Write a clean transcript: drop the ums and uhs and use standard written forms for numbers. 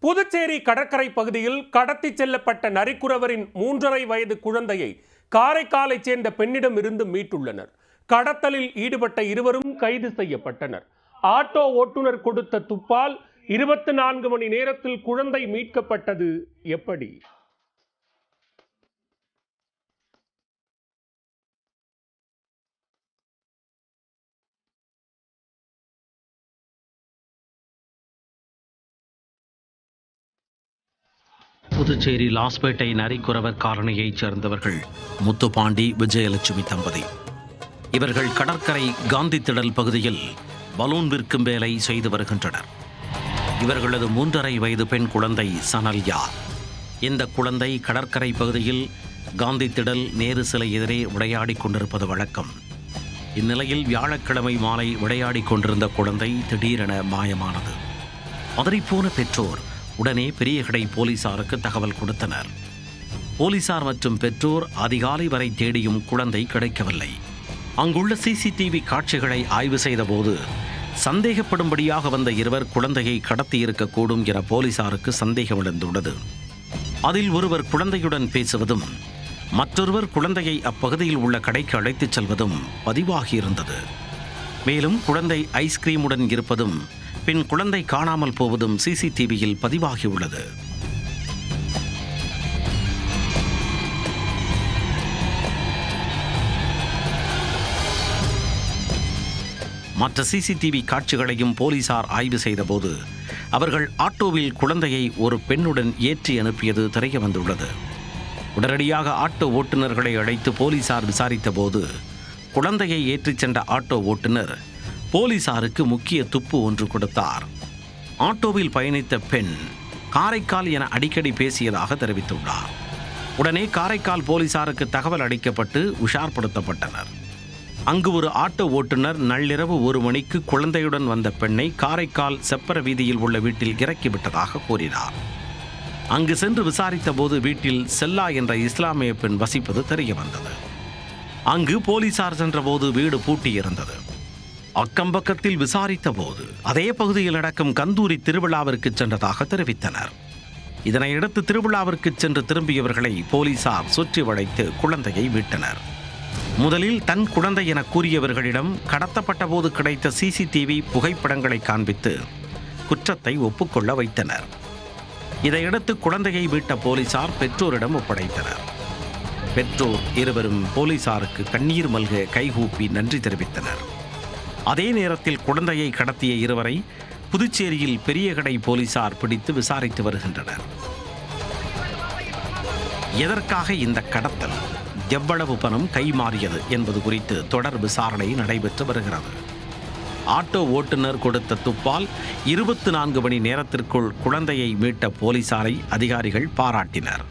புதுச்சேரி கடற்கரை பகுதியில் கடத்தி செல்லப்பட்ட நரிக்குறவரின் 3.5 வயது குழந்தையை காரைக்காலைச் சேர்ந்த பெண்ணிடம் இருந்து மீட்டுள்ளனர். கடத்தலில் ஈடுபட்ட இருவரும் கைது செய்யப்பட்டனர். ஆட்டோ ஓட்டுநர் கொடுத்த துப்பால் 24 மணி நேரத்தில் குழந்தை மீட்கப்பட்டது எப்படி? புதுச்சேரி லாஸ்பேட்டை நரிக்குறவர் காலனியைச் சேர்ந்தவர்கள் முத்துப்பாண்டி, விஜயலட்சுமி தம்பதி. இவர்கள் கடற்கரை காந்தி திடல் பகுதியில் பலூன் விற்கும் வேலை செய்து வருகின்றனர். இவர்களது 3.5 வயது பெண் குழந்தை சனல்யா. இந்த குழந்தை கடற்கரை பகுதியில் காந்தி திடல் நேரு சிலை எதிரே விளையாடி கொண்டிருப்பது வழக்கம். இந்நிலையில் வியாழக்கிழமை மாலை விளையாடி கொண்டிருந்த குழந்தை திடீரென மாயமானது. பதறிப்போன பெற்றோர் உடனே பெரியகடை போலீசாருக்கு தகவல் கொடுத்தனர். போலீசார் மற்றும் பெற்றோர் அதிகாலை வரை தேடியும் குழந்தை கிடைக்கவில்லை. அங்குள்ள சிசிடிவி காட்சிகளை ஆய்வு செய்தபோது சந்தேகப்படும்படியாக வந்த இருவர் குழந்தையை கடத்தியிருக்கக்கூடும் என போலீசாருக்கு சந்தேகம் எழுந்துள்ளது. அதில் ஒருவர் குழந்தையுடன் பேசுவதும் மற்றொருவர் குழந்தையை அப்பகுதியில் உள்ள கடைக்கு அழைத்துச் செல்வதும் பதிவாகியிருந்தது. மேலும் குழந்தை ஐஸ்கிரீமுடன் இருப்பதும் பின் குழந்தை காணாமல் போவதும் சிசிடிவியில் பதிவாகியுள்ளது. மற்ற சிசிடிவி காட்சிகளையும் போலீசார் ஆய்வு செய்தபோது அவர்கள் ஆட்டோவில் குழந்தையை ஒரு பெண்ணுடன் ஏற்றி அனுப்பியது தெரிய வந்துள்ளது. உடனடியாக ஆட்டோ ஓட்டுநர்களை அழைத்து போலீசார் விசாரித்த போது குழந்தையை ஏற்றிச் சென்ற ஆட்டோ ஓட்டுநர் போலீசாருக்கு முக்கிய துப்பு ஒன்று கொடுத்தார். ஆட்டோவில் பயணித்த பெண் காரைக்கால் என அடிக்கடி பேசியதாக தெரிவித்துள்ளார். உடனே காரைக்கால் போலீசாருக்கு தகவல் அளிக்கப்பட்டு உஷார்படுத்தப்பட்டனர். அங்கு ஒரு ஆட்டோ ஓட்டுநர் நள்ளிரவு 1 மணிக்கு குழந்தையுடன் வந்த பெண்ணை காரைக்கால் செப்பர வீதியில் உள்ள வீட்டில் இறக்கிவிட்டதாக கூறினார். அங்கு சென்று விசாரித்த போது வீட்டில் செல்லா என்ற இஸ்லாமிய பெண் வசிப்பது தெரிய வந்தது. அங்கு போலீசார் சென்றபோது வீடு பூட்டியிருந்தது. அக்கம்பக்கத்தில் விசாரித்த போது அதே பகுதியில் நடக்கும் கந்தூரி திருவிழாவிற்கு சென்றதாக தெரிவித்தனர். இதனையடுத்து திருவிழாவிற்கு சென்று திரும்பியவர்களை போலீசார் சுற்றி வளைத்து குழந்தையை மீட்டனர். முதலில் தன் குழந்தை என கூறியவர்களிடம் கடத்தப்பட்ட போது கிடைத்த சிசிடிவி புகைப்படங்களை காண்பித்து குற்றத்தை ஒப்புக்கொள்ள வைத்தனர். இதையடுத்து குழந்தையை மீட்ட போலீசார் பெற்றோரிடம் ஒப்படைத்தனர். பெற்றோர் இருவரும் போலீசாருக்கு கண்ணீர் மல்க கைகூப்பி நன்றி தெரிவித்தனர். அதே நேரத்தில் குழந்தையை கடத்திய இருவரை புதுச்சேரியில் பெரியகடை போலீசார் பிடித்து விசாரித்து வருகின்றனர். எதற்காக இந்த கடத்தல், எவ்வளவு பணம் கைமாறியது என்பது குறித்து தொடர் விசாரணை நடைபெற்று வருகிறது. ஆட்டோ ஓட்டுநர் கொடுத்த துப்பால் 24 மணி நேரத்திற்குள் குழந்தையை மீட்ட போலீசாரை அதிகாரிகள் பாராட்டினர்.